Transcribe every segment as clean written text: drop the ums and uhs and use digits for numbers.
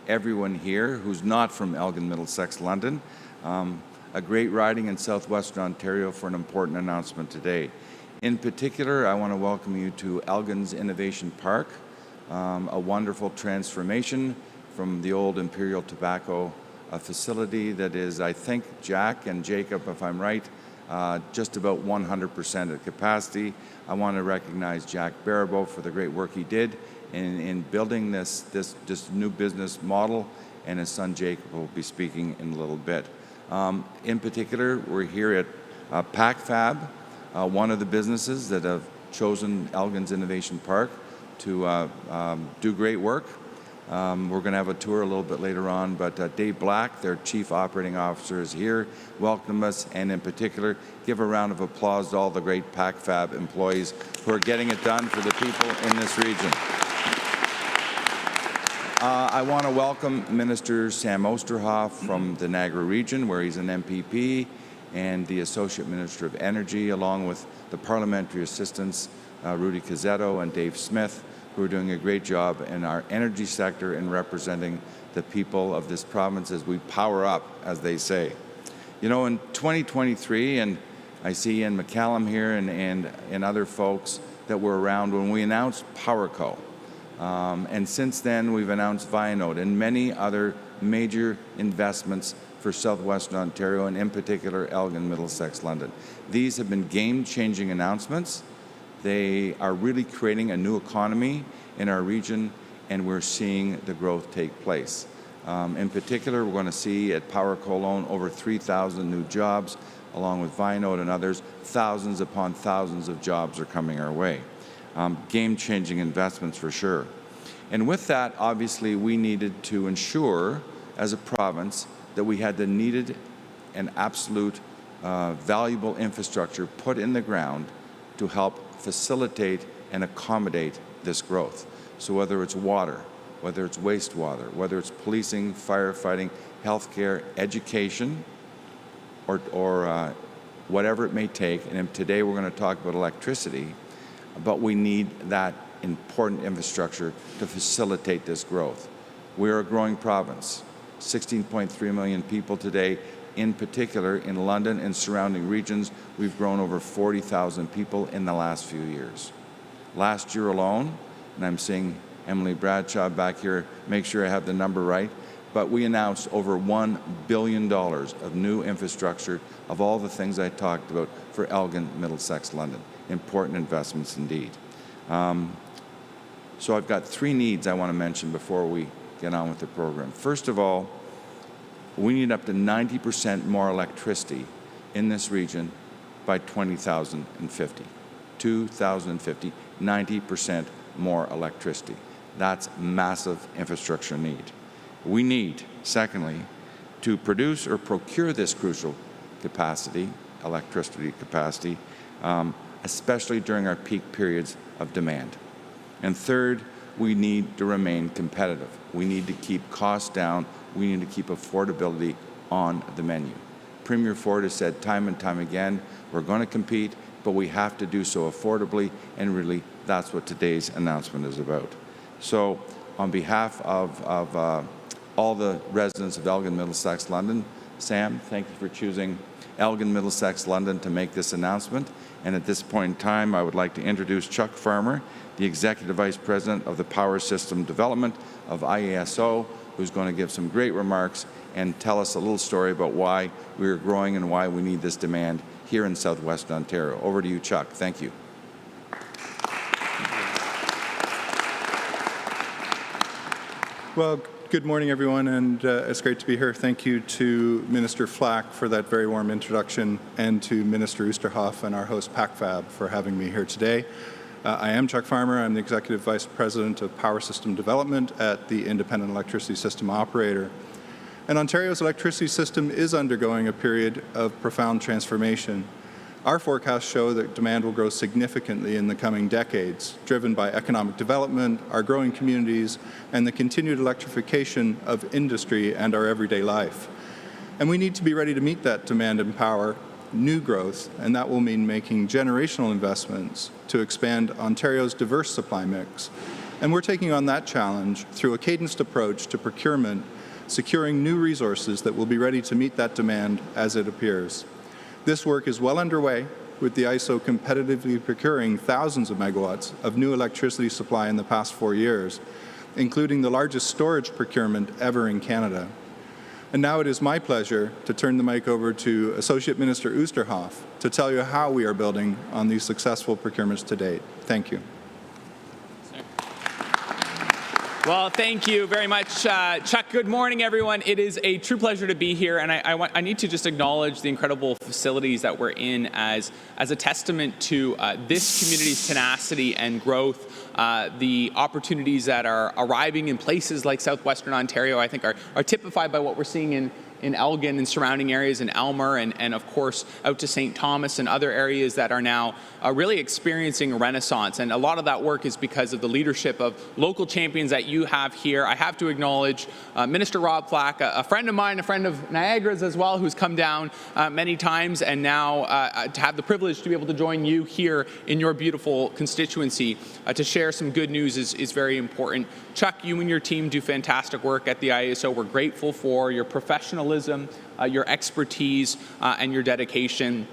everyone here who's not from Elgin, Middlesex, London. A great riding in southwestern Ontario for an important announcement today. In particular, I want to welcome you to Elgin's Innovation Park, a wonderful transformation from the old Imperial Tobacco facility that is, I think, Jack and Jacob, if I'm right, just about 100% at capacity. I want to recognize Jack Baribeau for the great work he did in building this new business model, and his son Jacob will be speaking in a little bit. In particular, we're here at PacFab, one of the businesses that have chosen Elgin's Innovation Park to do great work. We're going to have a tour a little bit later on, but Dave Black, their Chief Operating Officer, is here. Welcome us, and in particular, give a round of applause to all the great PacFab employees who are getting it done for the people in this region. I want to welcome Minister Sam Oosterhoff from the Niagara region, where he's an MPP, and the Associate Minister of Energy, along with the parliamentary assistants, Rudy Cazzetto and Dave Smith, who are doing a great job in our energy sector in representing the people of this province as we power up, as they say. You know, in 2023, and I see Ian McCallum here and other folks that were around when we announced PowerCo. And since then, we've announced Vianode and many other major investments for southwestern Ontario, and in particular, Elgin, Middlesex, London. These have been game-changing announcements. They are really creating a new economy in our region, and we're seeing the growth take place. In particular, we're going to see at PowerCo alone over 3,000 new jobs, along with Vianode and others. Thousands upon thousands of jobs are coming our way. Game-changing investments for sure. And with that, obviously, we needed to ensure, as a province, that we had the needed and absolute valuable infrastructure put in the ground to help facilitate and accommodate this growth. So whether it's water, whether it's wastewater, whether it's policing, firefighting, healthcare, education, or whatever it may take, and today we're going to talk about electricity, but we need that important infrastructure to facilitate this growth. We're a growing province, 16.3 million people today. In particular, in London and surrounding regions, we've grown over 40,000 people in the last few years. Last year alone, and I'm seeing Emily Bradshaw back here, make sure I have the number right, but we announced over $1 billion of new infrastructure of all the things I talked about for Elgin, Middlesex, London. Important investments indeed. So I've got three needs I want to mention before we get on with the program. First of all, we need up to 90% more electricity in this region by 2050. 2050, 90% more electricity. That's massive infrastructure need. We need, secondly, to produce or procure this crucial capacity, electricity capacity, especially during our peak periods of demand. And third, we need to remain competitive. We need to keep costs down. We need to keep affordability on the menu. Premier Ford has said time and time again, we're going to compete, but we have to do so affordably, and really that's what today's announcement is about. So on behalf of all the residents of Elgin, Middlesex, London, Sam, thank you for choosing Elgin, Middlesex, London to make this announcement. And at this point in time, I would like to introduce Chuck Farmer, the Executive Vice President of the Power System Development of IESO, who's going to give some great remarks and tell us a little story about why we are growing and why we need this demand here in southwestern Ontario. Over to you, Chuck. Thank you. Well, good morning, everyone, and it's great to be here. Thank you to Minister Flack for that very warm introduction, and to Minister Oosterhoff and our host PacFab for having me here today. I am Chuck Farmer. I'm the Executive Vice President of Power System Development at the Independent Electricity System Operator. And Ontario's electricity system is undergoing a period of profound transformation. Our forecasts show that demand will grow significantly in the coming decades, driven by economic development, our growing communities, and the continued electrification of industry and our everyday life. And we need to be ready to meet that demand and power new growth, and that will mean making generational investments to expand Ontario's diverse supply mix And we're taking on that challenge through a cadenced approach to procurement, securing new resources that will be ready to meet that demand as it appears. This work is well underway, with the ISO competitively procuring thousands of megawatts of new electricity supply in the past 4 years, including the largest storage procurement ever in Canada. And now it is my pleasure to turn the mic over to Associate Minister Oosterhoff to tell you how we are building on these successful procurements to date. Thank you. Well, thank you very much, Chuck. Good morning, everyone. It is a true pleasure to be here, and I need to just acknowledge the incredible facilities that we're in as a testament to this community's tenacity and growth. The opportunities that are arriving in places like southwestern Ontario, I think, are typified by what we're seeing in Elgin and surrounding areas, in Elmer, and of course out to St. Thomas and other areas that are now really experiencing a renaissance. And a lot of that work is because of the leadership of local champions that you have here. I have to acknowledge Minister Rob Flack, a friend of mine, a friend of Niagara's as well, who's come down many times, and now to have the privilege to be able to join you here in your beautiful constituency to share some good news is very important. Chuck, you and your team do fantastic work at the ISO. We're grateful for your professionalism, your expertise, and your dedication.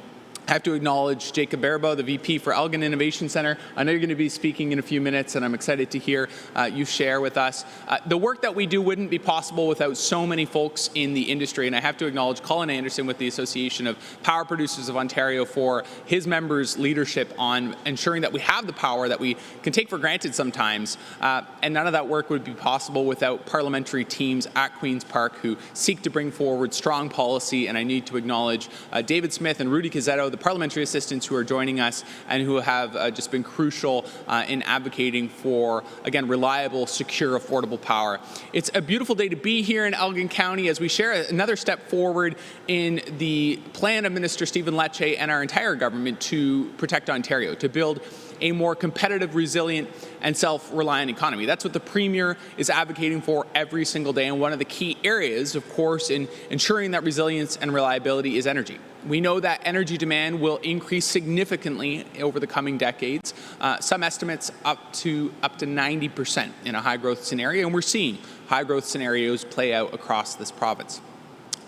I have to acknowledge Jacob Barabo, the VP for Elgin Innovation Center. I know you're going to be speaking in a few minutes, and I'm excited to hear you share with us. The work that we do wouldn't be possible without so many folks in the industry, and I have to acknowledge Colin Anderson with the Association of Power Producers of Ontario for his members' leadership on ensuring that we have the power that we can take for granted sometimes, and none of that work would be possible without parliamentary teams at Queen's Park who seek to bring forward strong policy. And I need to acknowledge David Smith and Rudy Cazzetto, the parliamentary assistants who are joining us and who have just been crucial in advocating for, again, reliable, secure, affordable power. It's a beautiful day to be here in Elgin County as we share another step forward in the plan of Minister Stephen Lecce and our entire government to protect Ontario, to build a more competitive, resilient, and self-reliant economy. That's what the Premier is advocating for every single day, and one of the key areas, of course, in ensuring that resilience and reliability is energy. We know that energy demand will increase significantly over the coming decades, some estimates up to 90% in a high-growth scenario, and we're seeing high-growth scenarios play out across this province.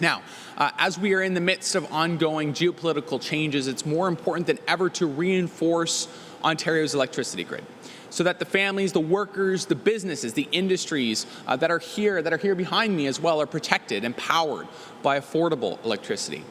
Now, as we are in the midst of ongoing geopolitical changes, it's more important than ever to reinforce Ontario's electricity grid so that the families, the workers, the businesses, the industries that are here behind me as well are protected and powered by affordable electricity.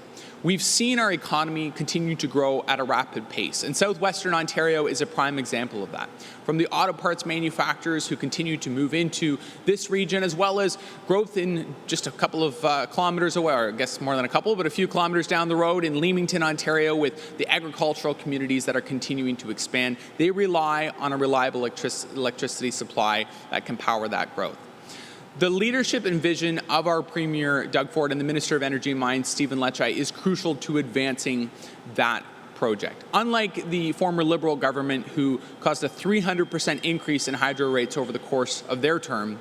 We've seen our economy continue to grow at a rapid pace, and southwestern Ontario is a prime example of that. From the auto parts manufacturers who continue to move into this region, as well as growth in just a couple of kilometers away, or I guess more than a couple, but a few kilometers down the road in Leamington, Ontario, with the agricultural communities that are continuing to expand. They rely on a reliable electricity supply that can power that growth. The leadership and vision of our Premier, Doug Ford, and the Minister of Energy and Mines, Stephen Lecce, is crucial to advancing that project. Unlike the former Liberal government, who caused a 300% increase in hydro rates over the course of their term,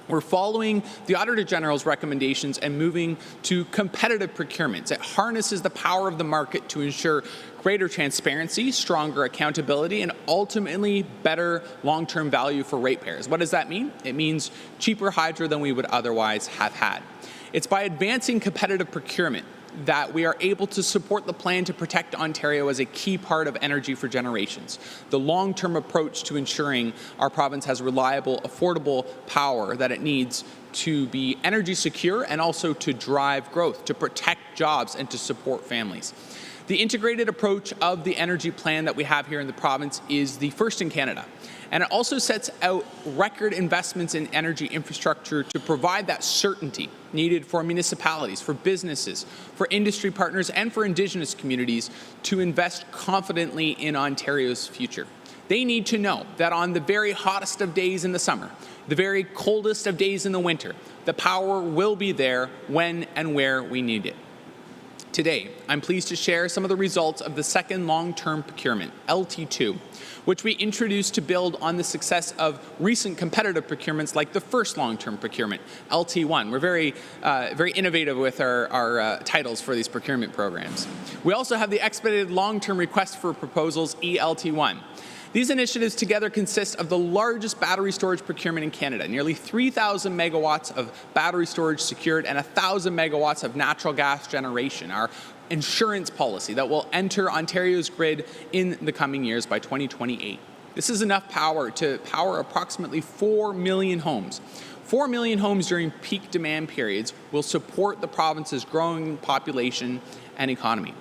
we're following the Auditor General's recommendations and moving to competitive procurements. It harnesses the power of the market to ensure greater transparency, stronger accountability, and ultimately better long-term value for ratepayers. What does that mean? It means cheaper hydro than we would otherwise have had. It's by advancing competitive procurement that we are able to support the plan to protect Ontario as a key part of energy for generations. The long-term approach to ensuring our province has reliable, affordable power that it needs to be energy secure and also to drive growth, to protect jobs, and to support families. The integrated approach of the energy plan that we have here in the province is the first in Canada. And it also sets out record investments in energy infrastructure to provide that certainty needed for municipalities, for businesses, for industry partners, and for Indigenous communities to invest confidently in Ontario's future. They need to know that on the very hottest of days in the summer, the very coldest of days in the winter, the power will be there when and where we need it. Today, I'm pleased to share some of the results of the second long-term procurement, LT2, which we introduced to build on the success of recent competitive procurements like the first long-term procurement, LT1. We're very innovative with our titles for these procurement programs. We also have the expedited long-term request for proposals, ELT1. These initiatives together consist of the largest battery storage procurement in Canada, nearly 3,000 megawatts of battery storage secured and 1,000 megawatts of natural gas generation, our insurance policy that will enter Ontario's grid in the coming years by 2028. This is enough power to power approximately 4 million homes. 4 million homes during peak demand periods will support the province's growing population and economy.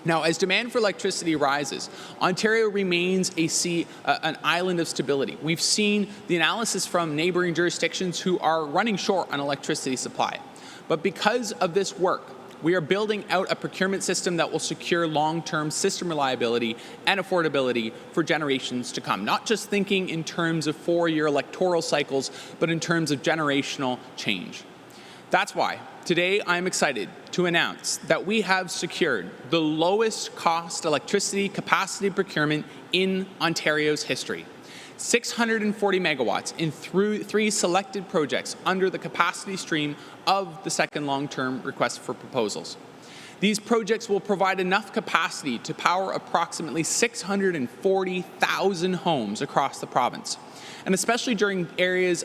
Now, as demand for electricity rises, Ontario remains an island of stability. We've seen the analysis from neighboring jurisdictions who are running short on electricity supply. But because of this work, we are building out a procurement system that will secure long-term system reliability and affordability for generations to come, not just thinking in terms of 4-year electoral cycles, but in terms of generational change. That's why today I'm excited to announce that we have secured the lowest cost electricity capacity procurement in Ontario's history. 640 megawatts in 3 selected projects under the capacity stream of the second long-term request for proposals. These projects will provide enough capacity to power approximately 640,000 homes across the province. And especially during periods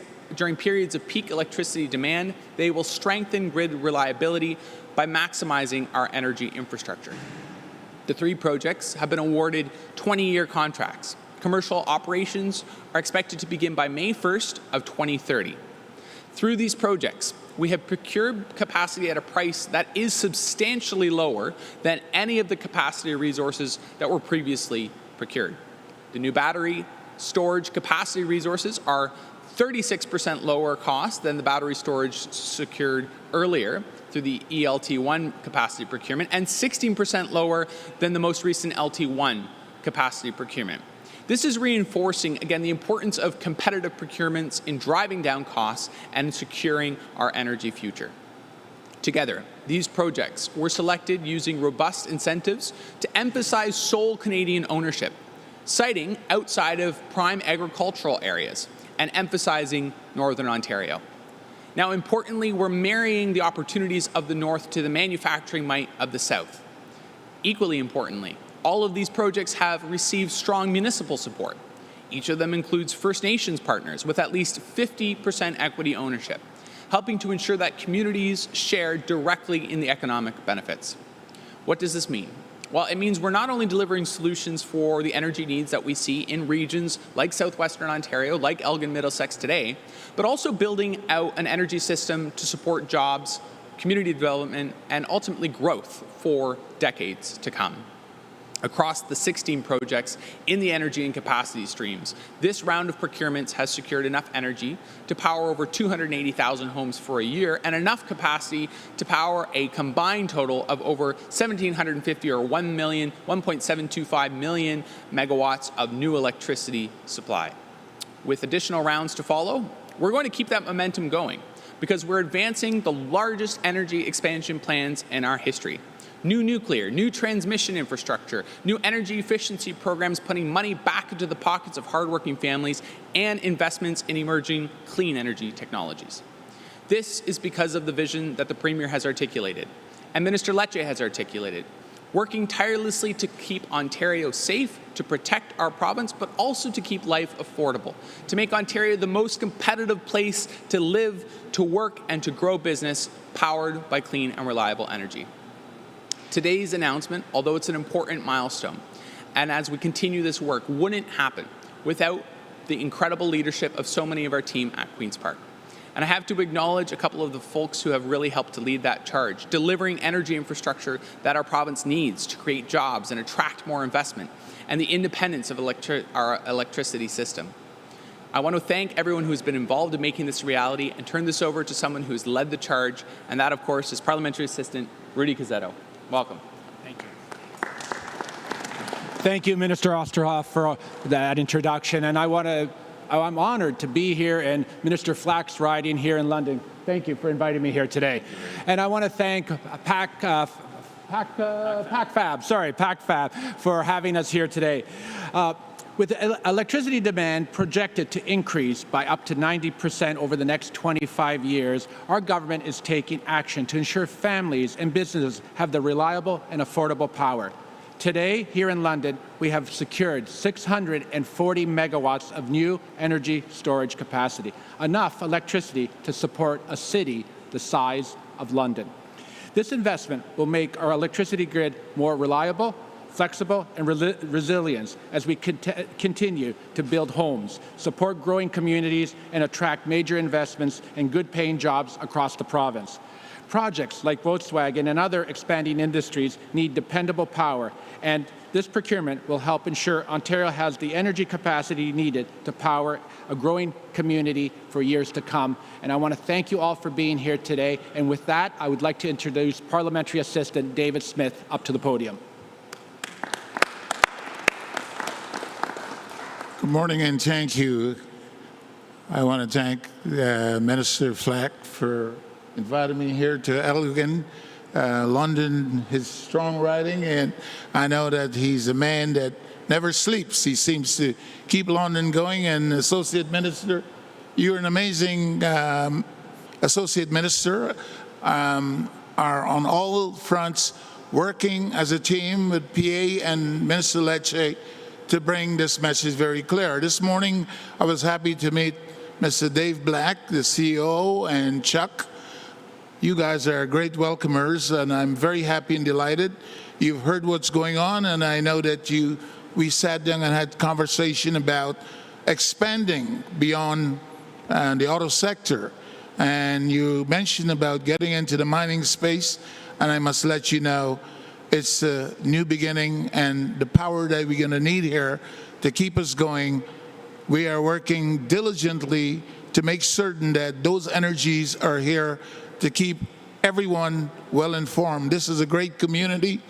of peak electricity demand, they will strengthen grid reliability by maximizing our energy infrastructure. The 3 projects have been awarded 20-year contracts. Commercial operations are expected to begin by May 1st of 2030. Through these projects, we have procured capacity at a price that is substantially lower than any of the capacity resources that were previously procured. The new battery storage capacity resources are 36% lower cost than the battery storage secured earlier through the ELT1 capacity procurement and 16% lower than the most recent LT1 capacity procurement. This is reinforcing, again, the importance of competitive procurements in driving down costs and securing our energy future. Together, these projects were selected using robust incentives to emphasize sole Canadian ownership, citing outside of prime agricultural areas and emphasizing Northern Ontario. Now, importantly, we're marrying the opportunities of the North to the manufacturing might of the South. Equally importantly, all of these projects have received strong municipal support. Each of them includes First Nations partners with at least 50% equity ownership, helping to ensure that communities share directly in the economic benefits. What does this mean? Well, it means we're not only delivering solutions for the energy needs that we see in regions like southwestern Ontario, like Elgin Middlesex today, but also building out an energy system to support jobs, community development, and ultimately growth for decades to come. Across the 16 projects in the energy and capacity streams, this round of procurements has secured enough energy to power over 280,000 homes for a year and enough capacity to power a combined total of over 1,750 or 1.725 million megawatts of new electricity supply. With additional rounds to follow, we're going to keep that momentum going because we're advancing the largest energy expansion plans in our history. New nuclear, new transmission infrastructure, new energy efficiency programs putting money back into the pockets of hardworking families, and investments in emerging clean energy technologies. This is because of the vision that the Premier has articulated and Minister Lecce has articulated, working tirelessly to keep Ontario safe, to protect our province, but also to keep life affordable, to make Ontario the most competitive place to live, to work, and to grow business, powered by clean and reliable energy. Today's announcement, although it's an important milestone, and as we continue this work, wouldn't happen without the incredible leadership of so many of our team at Queen's Park. And I have to acknowledge a couple of the folks who have really helped to lead that charge, delivering energy infrastructure that our province needs to create jobs and attract more investment, and the independence of our electricity system. I want to thank everyone who's been involved in making this reality and turn this over to someone who's led the charge, and that, of course, is Parliamentary Assistant Rudy Cazzetto. Welcome. Thank you. Thank you, Minister Oosterhoff, for that introduction. And I'm honored to be here and Minister Flack's riding here in London. Thank you for inviting me here today. And I want to thank PacFab for having us here today. With electricity demand projected to increase by up to 90% over the next 25 years, our government is taking action to ensure families and businesses have the reliable and affordable power. Today, here in London, we have secured 640 megawatts of new energy storage capacity, enough electricity to support a city the size of London. This investment will make our electricity grid more reliable, flexible, and resilient as we continue to build homes, support growing communities, and attract major investments and good-paying jobs across the province. Projects like Volkswagen and other expanding industries need dependable power, and this procurement will help ensure Ontario has the energy capacity needed to power a growing community for years to come. And I want to thank you all for being here today. And with that, I would like to introduce Parliamentary Assistant David Smith up to the podium. Good morning and thank you. I want to thank Minister Flack for inviting me here to Elgin, London, his strong riding, and I know that he's a man that never sleeps. He seems to keep London going. And Associate Minister, you're an amazing Associate Minister, are on all fronts working as a team with PA and Minister Lecce to bring this message very clear. This morning, I was happy to meet Mr. Dave Black, the CEO, and Chuck. You guys are great welcomers, and I'm very happy and delighted. You've heard what's going on, and I know that we sat down and had conversation about expanding beyond the auto sector. And you mentioned about getting into the mining space, and I must let you know it's a new beginning, and the power that we're going to need here to keep us going. We are working diligently to make certain that those energies are here to keep everyone well informed. This is a great community.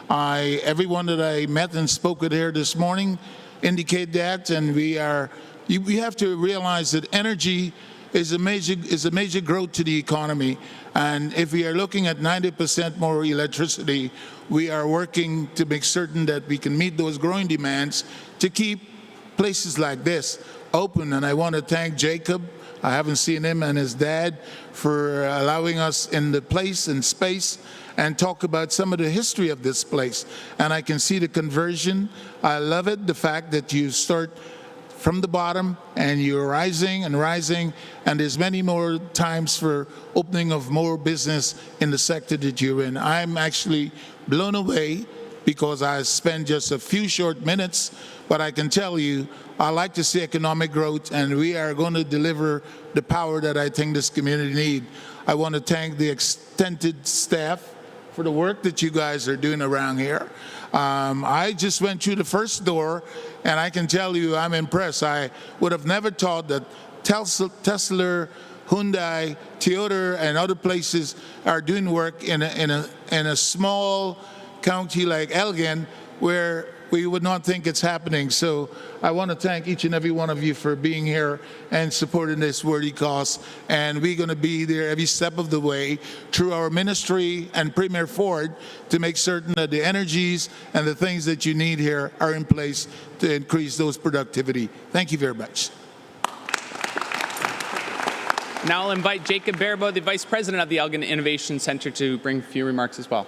Everyone that I met and spoke with here this morning indicate that, and we have to realize that energy is a major growth to the economy. And if we are looking at 90% more electricity, we are working to make certain that we can meet those growing demands to keep places like this open. And I want to thank Jacob, I haven't seen him, and his dad for allowing us in the place and space and talk about some of the history of this place. And I can see the conversion. I love it, the fact that you start from the bottom and you're rising and rising, and there's many more times for opening of more business in the sector that you're in. I'm actually blown away because I spent just a few short minutes, but I can tell you I like to see economic growth, and we are going to deliver the power that I think this community needs. I want to thank the extended staff for the work that you guys are doing around here. I just went through the first door, and I can tell you I'm impressed. I would have never thought that Tesla, Hyundai, Toyota, and other places are doing work in a small county like Elgin, where we would not think it's happening. So I want to thank each and every one of you for being here and supporting this worthy cause. And we're going to be there every step of the way through our ministry and Premier Ford to make certain that the energies and the things that you need here are in place to increase those productivity. Thank you very much. Now I'll invite Jacob Barabo, the Vice President of the Elgin Innovation Centre, to bring a few remarks as well.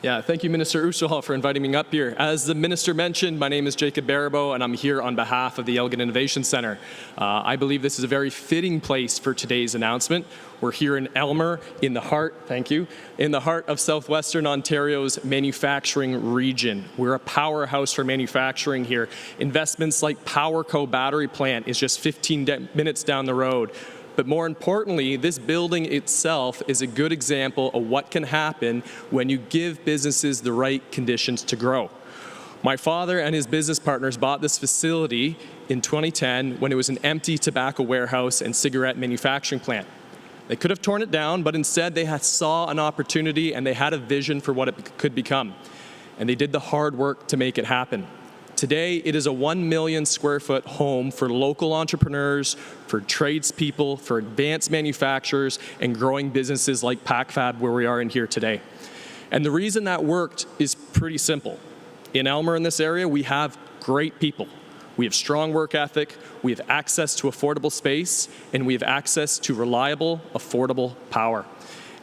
Yeah, thank you, Minister Oosterhoff, for inviting me up here. As the Minister mentioned, my name is Jacob Barabo, and I'm here on behalf of the Elgin Innovation Centre. I believe this is a very fitting place for today's announcement. We're here in Elmer, in the heart of southwestern Ontario's manufacturing region. We're a powerhouse for manufacturing here. Investments like PowerCo battery plant is just 15 minutes down the road. But more importantly, this building itself is a good example of what can happen when you give businesses the right conditions to grow. My father and his business partners bought this facility in 2010 when it was an empty tobacco warehouse and cigarette manufacturing plant. They could have torn it down, but instead they saw an opportunity and they had a vision for what it could become. And they did the hard work to make it happen. Today, it is a 1 million square foot home for local entrepreneurs, for tradespeople, for advanced manufacturers, and growing businesses like PacFab, where we are in here today. And the reason that worked is pretty simple. In Elmer, in this area, we have great people. We have strong work ethic, we have access to affordable space, and we have access to reliable, affordable power.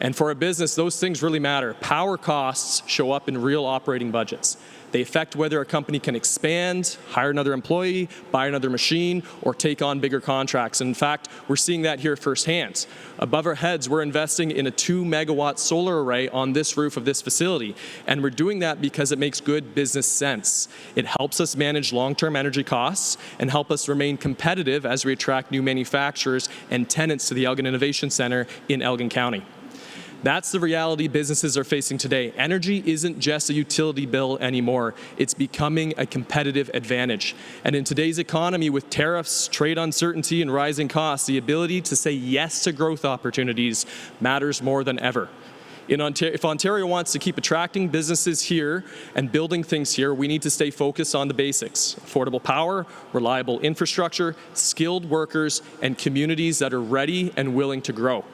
And for a business, those things really matter. Power costs show up in real operating budgets. They affect whether a company can expand, hire another employee, buy another machine, or take on bigger contracts. And in fact, we're seeing that here firsthand. Above our heads, we're investing in a 2-megawatt solar array on this roof of this facility. And we're doing that because it makes good business sense. It helps us manage long-term energy costs and help us remain competitive as we attract new manufacturers and tenants to the Elgin Innovation Center in Elgin County. That's the reality businesses are facing today. Energy isn't just a utility bill anymore. It's becoming a competitive advantage. And in today's economy, with tariffs, trade uncertainty, and rising costs, the ability to say yes to growth opportunities matters more than ever. If Ontario wants to keep attracting businesses here and building things here, we need to stay focused on the basics: affordable power, reliable infrastructure, skilled workers, and communities that are ready and willing to grow.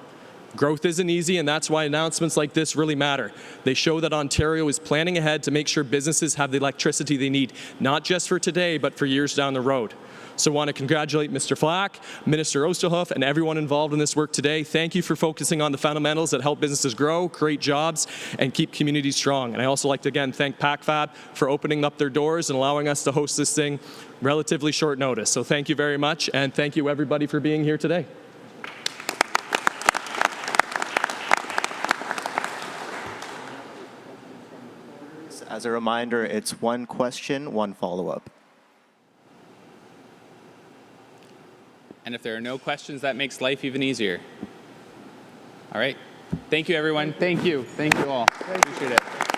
Growth isn't easy, and that's why announcements like this really matter. They show that Ontario is planning ahead to make sure businesses have the electricity they need, not just for today, but for years down the road. So I want to congratulate Mr. Flack, Minister Oosterhoff, and everyone involved in this work today. Thank you for focusing on the fundamentals that help businesses grow, create jobs, and keep communities strong. And I also like to again thank PacFab for opening up their doors and allowing us to host this thing relatively short notice. So thank you very much, and thank you everybody for being here today. As a reminder, it's one question, one follow-up. And if there are no questions, that makes life even easier. All right. Thank you, everyone. Thank you. Thank you all. Appreciate it.